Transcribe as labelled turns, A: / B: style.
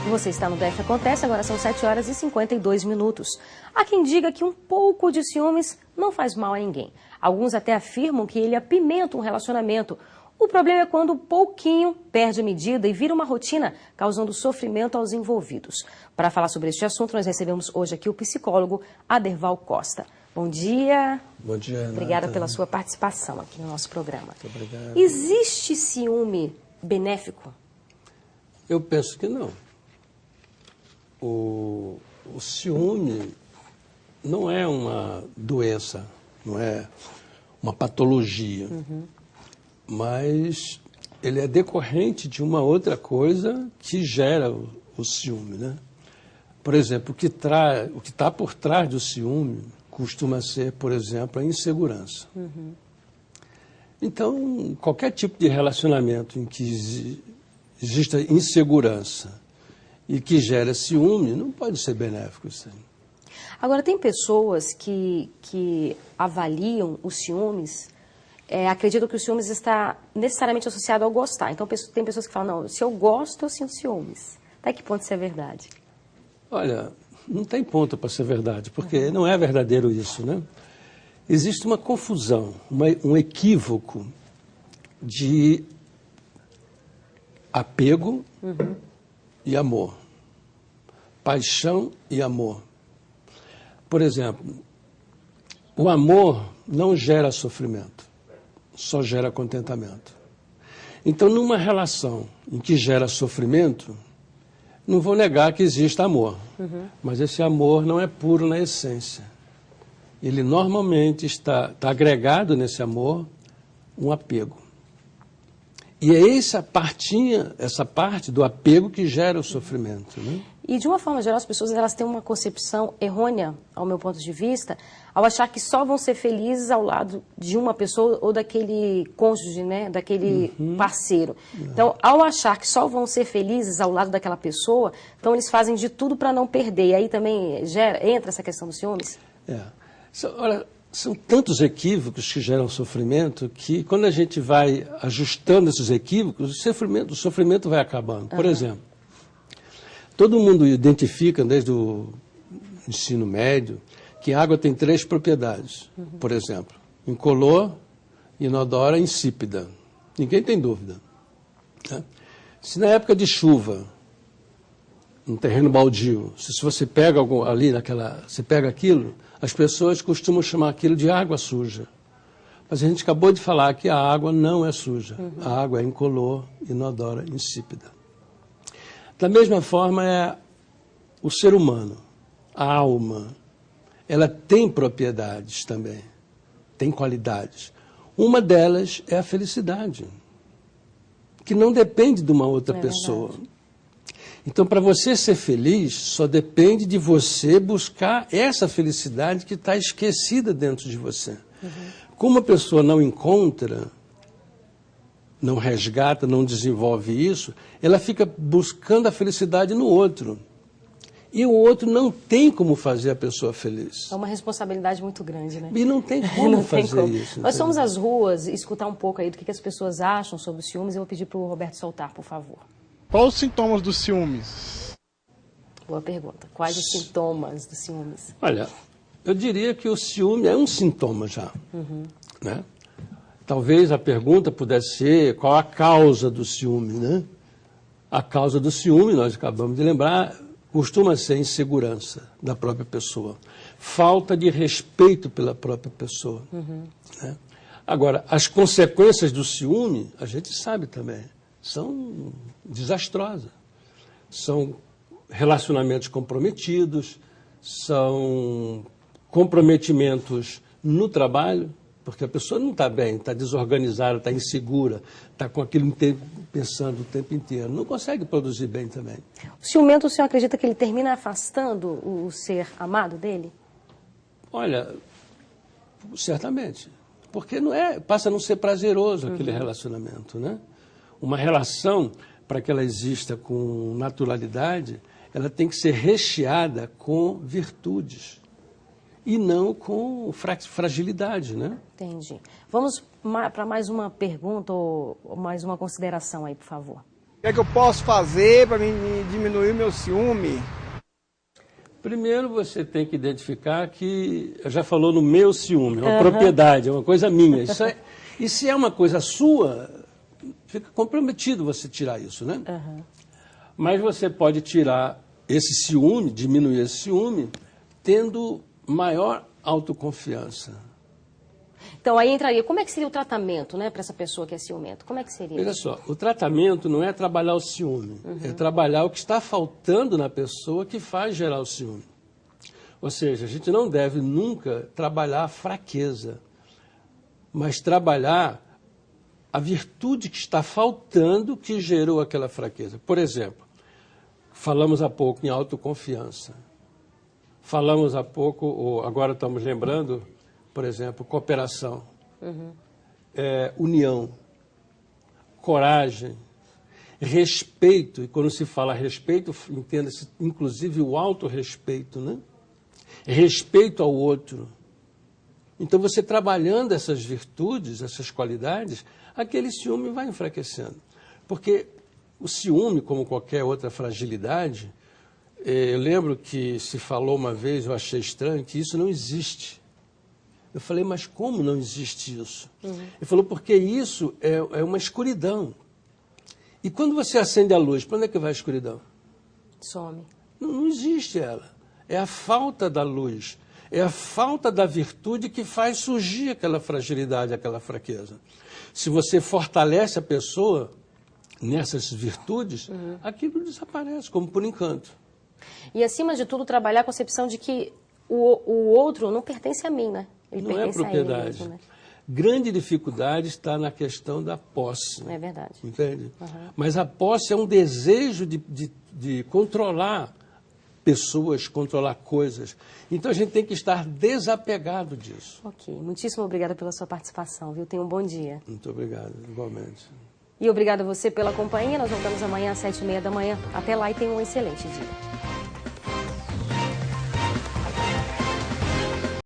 A: Você está no DF Acontece, agora são 7 horas e 52 minutos. Há quem diga que um pouco de ciúmes não faz mal a ninguém. Alguns até afirmam que ele apimenta um relacionamento. O problema é quando um pouquinho perde a medida e vira uma rotina, causando sofrimento aos envolvidos. Para falar sobre este assunto, nós recebemos hoje aqui o psicólogo Aderval Costa. Bom dia.
B: Bom dia, Renata.
A: Obrigada pela sua participação aqui no nosso programa.
B: Muito obrigado.
A: Existe ciúme benéfico?
B: Eu penso que não. O ciúme não é uma doença, não é uma patologia, mas ele é decorrente de uma outra coisa que gera o ciúme, né? Por exemplo, o que está por trás do ciúme costuma ser, por exemplo, a insegurança. Então, qualquer tipo de relacionamento em que exista insegurança e que gera ciúme, não pode ser benéfico isso aí.
A: Agora, tem pessoas que avaliam os ciúmes, acreditam que o ciúmes está necessariamente associado ao gostar. Então, tem pessoas que falam, não, se eu gosto, eu sinto ciúmes. Até que ponto isso é verdade?
B: Olha, não tem ponto para ser verdade, porque não é verdadeiro isso, né? Existe uma confusão, um equívoco de apego e amor, paixão e amor. Por exemplo, o amor não gera sofrimento, só gera contentamento. Então, numa relação em que gera sofrimento, não vou negar que existe amor, mas esse amor não é puro na essência. Ele normalmente está agregado nesse amor um apego. E é essa parte do apego que gera o sofrimento, né?
A: E de uma forma geral, as pessoas elas têm uma concepção errônea, ao meu ponto de vista, ao achar que só vão ser felizes ao lado de uma pessoa ou daquele cônjuge, né? Daquele parceiro. Então, ao achar que só vão ser felizes ao lado daquela pessoa, então eles fazem de tudo para não perder. E aí também entra essa questão dos ciúmes?
B: Olha, são tantos equívocos que geram sofrimento que quando a gente vai ajustando esses equívocos, o sofrimento vai acabando. Por exemplo, todo mundo identifica, desde o ensino médio, que a água tem 3 propriedades. Por exemplo, incolor, inodora e insípida. Ninguém tem dúvida, né? Se na época de chuva, num terreno baldio, se você pega você pega aquilo, as pessoas costumam chamar aquilo de água suja. Mas a gente acabou de falar que a água não é suja. A água é incolor, inodora, insípida. Da mesma forma é o ser humano, a alma. Ela tem propriedades também, tem qualidades. Uma delas é a felicidade, que não depende de uma outra pessoa.
A: Verdade.
B: Então, para você ser feliz, só depende de você buscar essa felicidade que está esquecida dentro de você. Como a pessoa não encontra, não resgata, não desenvolve isso, ela fica buscando a felicidade no outro. E o outro não tem como fazer a pessoa feliz.
A: É uma responsabilidade muito grande, né?
B: E não tem como fazer isso.
A: Nós somos às ruas, escutar um pouco aí do que as pessoas acham sobre os ciúmes. Eu vou pedir para o Roberto soltar, por favor.
C: Quais os sintomas dos ciúmes?
A: Boa pergunta. Quais os sintomas dos ciúmes?
B: Olha, eu diria que o ciúme é um sintoma já, né? Talvez a pergunta pudesse ser qual a causa do ciúme, né? A causa do ciúme, nós acabamos de lembrar, costuma ser insegurança da própria pessoa, falta de respeito pela própria pessoa, né? Agora, as consequências do ciúme, a gente sabe também, são desastrosas. São relacionamentos comprometidos, são comprometimentos no trabalho, porque a pessoa não está bem, está desorganizada, está insegura, está com aquilo pensando o tempo inteiro, não consegue produzir bem também.
A: O ciumento, o senhor acredita que ele termina afastando o ser amado dele?
B: Olha, certamente, porque passa a não ser prazeroso aquele relacionamento, né? Uma relação, para que ela exista com naturalidade, ela tem que ser recheada com virtudes e não com fragilidade, né?
A: Entendi. Vamos para mais uma pergunta ou mais uma consideração aí, por favor.
D: O que eu posso fazer para diminuir o meu ciúme?
B: Primeiro você tem que identificar que, já falou no meu ciúme, é uma propriedade, é uma coisa minha. E se é uma coisa sua, fica comprometido você tirar isso, né? Mas você pode tirar esse ciúme, diminuir esse ciúme, tendo maior autoconfiança.
A: Então aí entraria, como é que seria o tratamento, né, para essa pessoa que é ciumento? Como é que seria?
B: Veja só, o tratamento não é trabalhar o ciúme, é trabalhar o que está faltando na pessoa que faz gerar o ciúme. Ou seja, a gente não deve nunca trabalhar a fraqueza, mas trabalhar a virtude que está faltando que gerou aquela fraqueza. Por exemplo, falamos há pouco em autoconfiança. Falamos há pouco, ou agora estamos lembrando, por exemplo, cooperação, união, coragem, respeito. E quando se fala respeito, entenda-se inclusive o autorrespeito, né? Respeito ao outro. Então, você trabalhando essas virtudes, essas qualidades, aquele ciúme vai enfraquecendo. Porque o ciúme, como qualquer outra fragilidade, eu lembro que se falou uma vez, eu achei estranho, que isso não existe. Eu falei, mas como não existe isso? Ele falou, porque isso é uma escuridão. E quando você acende a luz, para onde é que vai a escuridão?
A: Some.
B: Não existe ela. É a falta da luz. É a falta da virtude que faz surgir aquela fragilidade, aquela fraqueza. Se você fortalece a pessoa nessas virtudes, aquilo desaparece, como por encanto.
A: E, acima de tudo, trabalhar a concepção de que o outro não pertence a mim, né? Ele
B: não
A: pertence
B: é propriedade.
A: a ele mesmo, né?
B: Grande dificuldade está na questão da posse.
A: É verdade.
B: Entende? Mas a posse é um desejo de controlar pessoas, controlar coisas. Então a gente tem que estar desapegado disso.
A: Ok. Muitíssimo obrigada pela sua participação, viu? Tenha um bom dia.
B: Muito obrigado, igualmente.
A: E obrigada a você pela companhia. Nós voltamos amanhã às 7h30 da manhã. Até lá e tenha um excelente dia.